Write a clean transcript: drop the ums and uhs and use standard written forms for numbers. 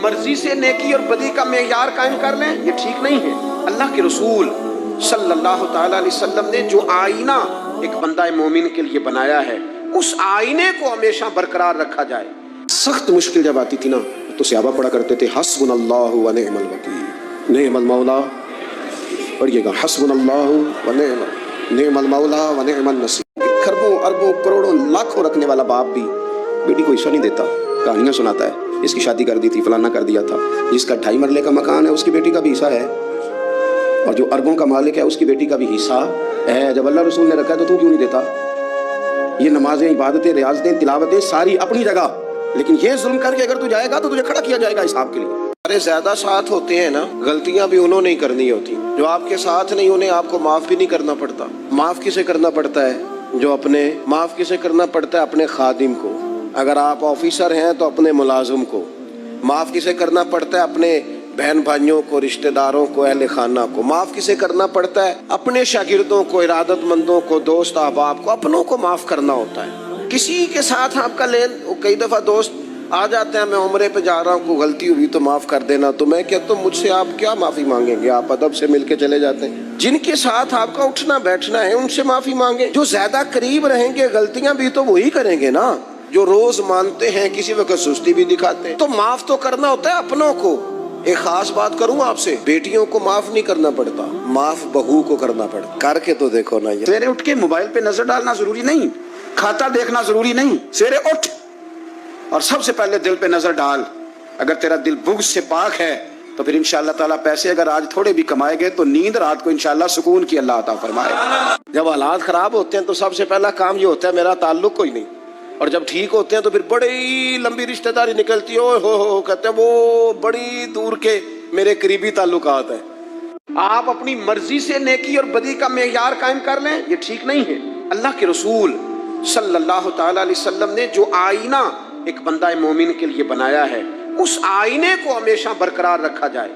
مرضی سے نیکی اور بدی کا معیار قائم کر لیں، یہ ٹھیک نہیں ہے۔ اللہ کے رسول صلی اللہ تعالیٰ علیہ وسلم نے جو آئینہ ایک بندہ مومن کے لیے بنایا ہے، اس آئینے کو ہمیشہ برقرار رکھا جائے۔ سخت مشکل جب آتی تھی نا تو صحابہ پڑھا کرتے تھے حسبنا اللہ و نعم الوکیل، نعم المولا، پڑھیے گا حسبنا اللہ و نعم المولا و نعم النصیر۔ کھربوں اربوں کروڑوں لاکھوں رکھنے والا باپ بھی بیٹی کو حصہ نہیں دیتا، کہانیاں سناتا ہے، اس کی شادی کر دی تھی، فلانا کر دیا تھا، جس کا 2.5 مرلے کا مکان ہے اس کی بیٹی کا بھی حصہ ہے، اور جو اربوں کا مالک ہے اس کی بیٹی کا بھی حصہ ہے۔ جب اللہ رسول نے رکھا ہے تو کیوں نہیں دیتا؟ یہ نمازیں، عبادتیں، ریاضتیں، تلاوتیں ساری اپنی جگہ، لیکن یہ ظلم کر کے اگر تو جائے گا تو تجھے کھڑا کیا جائے گا حساب کے لیے۔ ارے زیادہ ساتھ ہوتے ہیں نا، غلطیاں بھی انہوں نے ہی کرنی ہوتی، جو آپ کے ساتھ نہیں انہیں آپ کو معاف بھی نہیں کرنا پڑتا۔ معاف کسے کرنا پڑتا ہے؟ معاف کسے کرنا پڑتا ہے؟ اپنے خادم کو۔ اگر آپ آفیسر ہیں تو اپنے ملازم کو۔ معاف کسے کرنا پڑتا ہے؟ اپنے بہن بھائیوں کو، رشتہ داروں کو، اہل خانہ کو۔ معاف کسے کرنا پڑتا ہے؟ اپنے شاگردوں کو، ارادت مندوں کو، دوست احباب کو، اپنوں کو معاف کرنا ہوتا ہے۔ کسی کے ساتھ آپ کا کئی دفعہ دوست آ جاتے ہیں، میں عمرے پہ جا رہا ہوں، کوئی غلطی ہوئی تو معاف کر دینا، تو میں کہتا ہوں مجھ سے آپ کیا معافی مانگیں گے؟ آپ ادب سے مل کے چلے جاتے ہیں۔ جن کے ساتھ آپ کا اٹھنا بیٹھنا ہے ان سے معافی مانگیں۔ جو زیادہ قریب رہیں گے غلطیاں بھی تو وہی کریں گے نا، جو روز مانتے ہیں، کسی وقت سستی بھی دکھاتے ہیں۔ تو معاف تو کرنا ہوتا ہے اپنوں کو۔ ایک خاص بات کروں آپ سے، بیٹیوں کو معاف نہیں کرنا پڑتا، معاف بہو کو کرنا پڑتا۔ کر کے تو دیکھو نا، یہ سویرے اٹھ کے موبائل پہ نظر ڈالنا ضروری نہیں، کھاتا دیکھنا ضروری نہیں۔ سویرے اٹھ اور سب سے پہلے دل پہ نظر ڈال۔ اگر تیرا دل بغض سے پاک ہے تو پھر انشاءاللہ تعالیٰ پیسے اگر آج تھوڑے بھی کمائے گئے تو نیند رات کو انشاءاللہ سکون کی اللہ عطا فرمائے۔ جب حالات خراب ہوتے ہیں تو سب سے پہلا کام یہ ہوتا ہے میرا تعلق کوئی نہیں، اور جب ٹھیک ہوتے ہیں تو پھر بڑی لمبی رشتہ داری نکلتی ہے، ہو کہتے ہیں وہ بڑی دور کے میرے قریبی تعلقات ہیں۔ آپ اپنی مرضی سے نیکی اور بدی کا معیار قائم کر لیں، یہ ٹھیک نہیں ہے۔ اللہ کے رسول صلی اللہ تعالیٰ علیہ وسلم نے جو آئینہ ایک بندہ مومن کے لیے بنایا ہے، اس آئینے کو ہمیشہ برقرار رکھا جائے۔